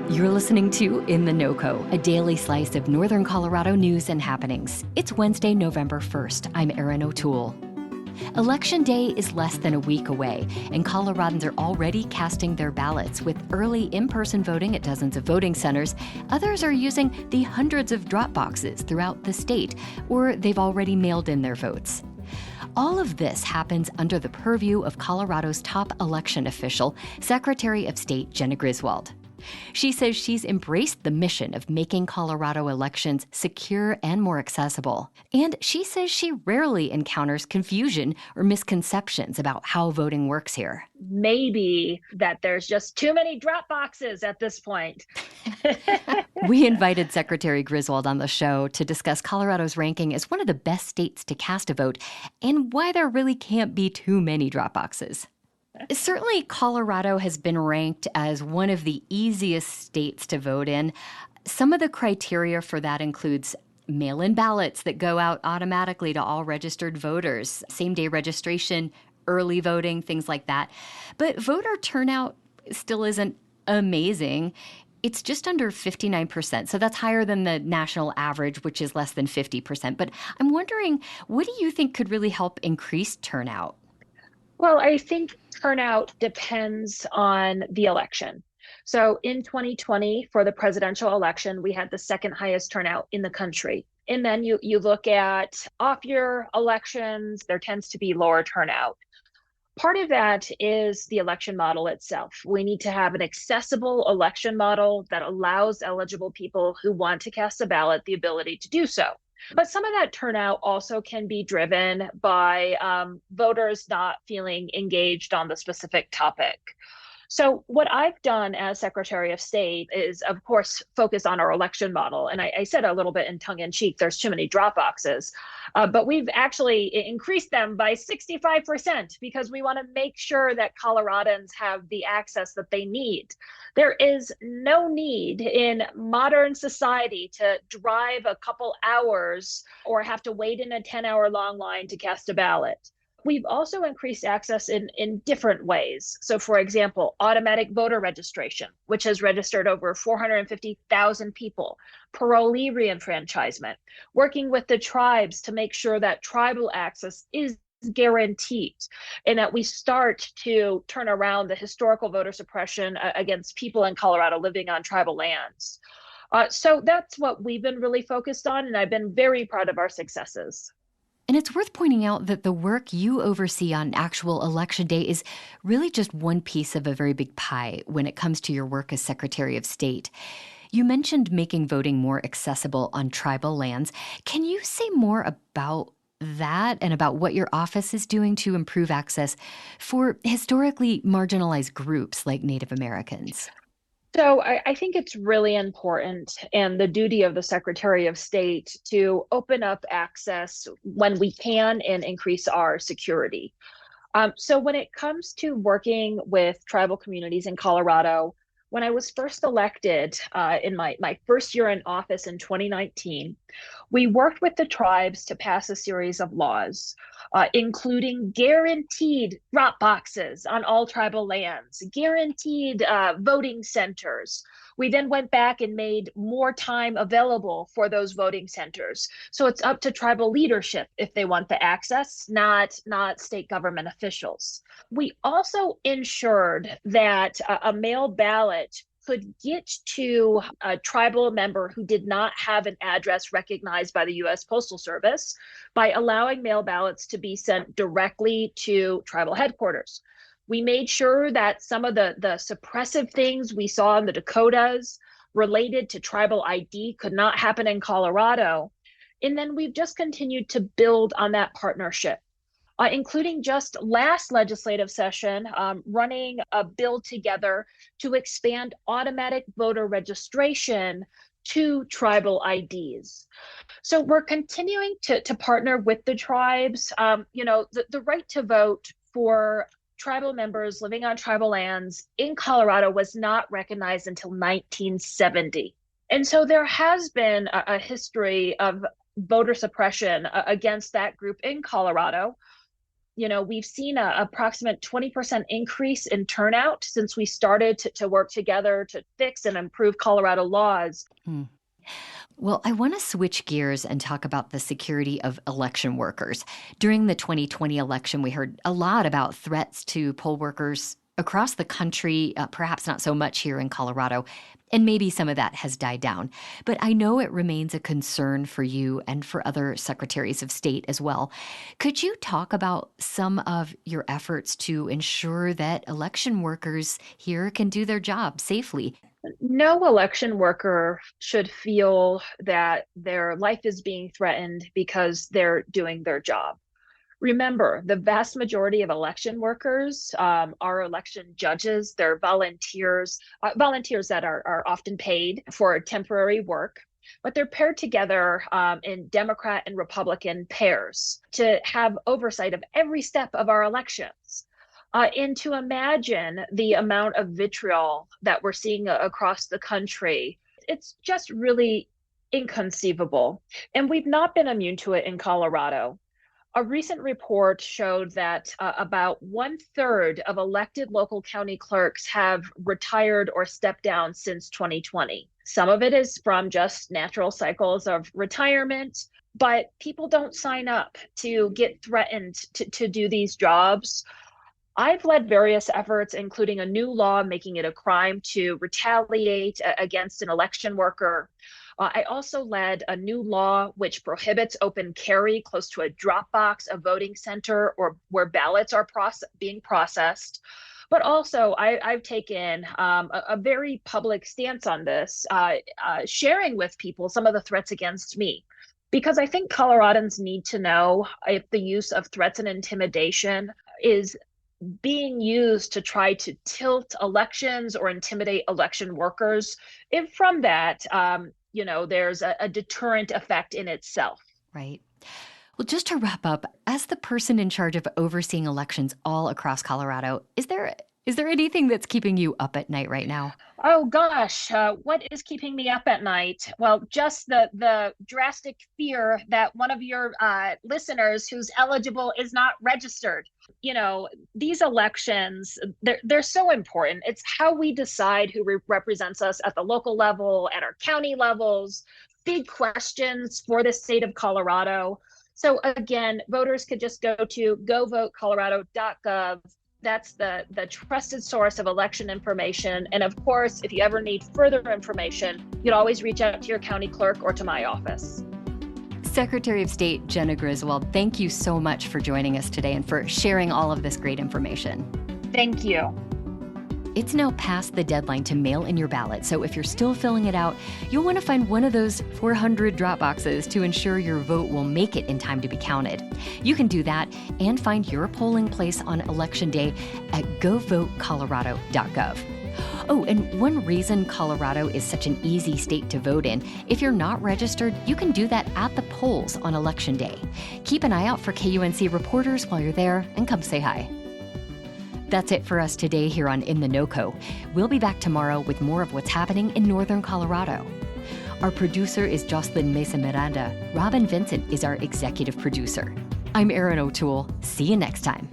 You're listening to In the NOCO, a daily slice of Northern Colorado news and happenings. It's Wednesday, November 1st. I'm Erin O'Toole. Election Day is less than a week away, and Coloradans are already casting their ballots with early in-person voting at dozens of voting centers. Others are using the hundreds of drop boxes throughout the state, or they've already mailed in their votes. All of this happens under the purview of Colorado's top election official, Secretary of State Jena Griswold. She says she's embraced the mission of making Colorado elections secure and more accessible. And she says she rarely encounters confusion or misconceptions about how voting works here. Maybe that there's just too many drop boxes at this point. We invited Secretary Griswold on the show to discuss Colorado's ranking as one of the best states to cast a vote and why there really can't be too many drop boxes. Certainly, Colorado has been ranked as one of the easiest states to vote in. Some of the criteria for that includes mail-in ballots that go out automatically to all registered voters, same-day registration, early voting, things like that. But voter turnout still isn't amazing. It's just under 59%, so that's higher than the national average, which is less than 50%. But I'm wondering, what do you think could really help increase turnout? Well, I think turnout depends on the election. So in 2020, for the presidential election, we had the second highest turnout in the country. And then you look at off-year elections, there tends to be lower turnout. Part of that is the election model itself. We need to have an accessible election model that allows eligible people who want to cast a ballot the ability to do so. But some of that turnout also can be driven by voters not feeling engaged on the specific topic. So what I've done as Secretary of State is, of course, focus on our election model. And I said a little bit in tongue in cheek, there's too many drop boxes, but we've actually increased them by 65% because we want to make sure that Coloradans have the access that they need. There is no need in modern society to drive a couple hours or have to wait in a 10-hour long line to cast a ballot. We've also increased access in different ways. So, for example, automatic voter registration, which has registered over 450,000 people, parolee reenfranchisement, working with the tribes to make sure that tribal access is guaranteed and that we start to turn around the historical voter suppression against people in Colorado living on tribal lands. So that's what we've been really focused on, and I've been very proud of our successes. And it's worth pointing out that the work you oversee on actual election day is really just one piece of a very big pie when it comes to your work as Secretary of State. You mentioned making voting more accessible on tribal lands. Can you say more about that and about what your office is doing to improve access for historically marginalized groups like Native Americans? So I think it's really important and the duty of the Secretary of State to open up access when we can and increase our security. So when it comes to working with tribal communities in Colorado, when I was first elected in my first year in office in 2019, we worked with the tribes to pass a series of laws, including guaranteed drop boxes on all tribal lands, guaranteed voting centers. We then went back and made more time available for those voting centers. So it's up to tribal leadership if they want the access, not state government officials. We also ensured that a mail ballot could get to a tribal member who did not have an address recognized by the U.S. Postal Service by allowing mail ballots to be sent directly to tribal headquarters. We made sure that some of the suppressive things we saw in the Dakotas related to tribal ID could not happen in Colorado. And then we've just continued to build on that partnership. Including just last legislative session, running a bill together to expand automatic voter registration to tribal IDs. So we're continuing to partner with the tribes. The right to vote for tribal members living on tribal lands in Colorado was not recognized until 1970. And so there has been a history of voter suppression against that group in Colorado. We've seen a approximate 20% increase in turnout since we started to work together to fix and improve Colorado laws. Hmm. Well, I want to switch gears and talk about the security of election workers. During the 2020 election, we heard a lot about threats to poll workers across the country, perhaps not so much here in Colorado, and maybe some of that has died down. But I know it remains a concern for you and for other secretaries of state as well. Could you talk about some of your efforts to ensure that election workers here can do their job safely? No election worker should feel that their life is being threatened because they're doing their job. Remember, the vast majority of election workers are election judges. They're volunteers, volunteers that are often paid for temporary work, but they're paired together in Democrat and Republican pairs to have oversight of every step of our elections. And to imagine the amount of vitriol that we're seeing across the country, it's just really inconceivable. And we've not been immune to it in Colorado. A recent report showed that about 1/3 of elected local county clerks have retired or stepped down since 2020. Some of it is from just natural cycles of retirement, but people don't sign up to get threatened to do these jobs. I've led various efforts, including a new law making it a crime to retaliate against an election worker. I also led a new law which prohibits open carry close to a drop box, a voting center, or where ballots are being processed. But also, I've taken a very public stance on this, sharing with people some of the threats against me. Because I think Coloradans need to know if the use of threats and intimidation is being used to try to tilt elections or intimidate election workers. If from that, there's a deterrent effect in itself. Right. Well, just to wrap up, as the person in charge of overseeing elections all across Colorado, is there anything that's keeping you up at night right now? Oh gosh, what is keeping me up at night? Well, just the drastic fear that one of your listeners who's eligible is not registered. These elections, they're so important. It's how we decide who represents us at the local level, at our county levels, big questions for the state of Colorado. So again, voters could just go to govotecolorado.gov. That's the trusted source of election information. And of course, if you ever need further information, you'd always reach out to your county clerk or to my office. Secretary of State Jena Griswold, thank you so much for joining us today and for sharing all of this great information. Thank you. It's now past the deadline to mail in your ballot, so if you're still filling it out, you'll want to find one of those 400 drop boxes to ensure your vote will make it in time to be counted. You can do that and find your polling place on Election Day at govotecolorado.gov. Oh, and one reason Colorado is such an easy state to vote in, if you're not registered, you can do that at the polls on Election Day. Keep an eye out for KUNC reporters while you're there and come say hi. That's it for us today here on In the NOCO. We'll be back tomorrow with more of what's happening in northern Colorado. Our producer is Jocelyn Mesa Miranda. Robin Vincent is our executive producer. I'm Erin O'Toole. See you next time.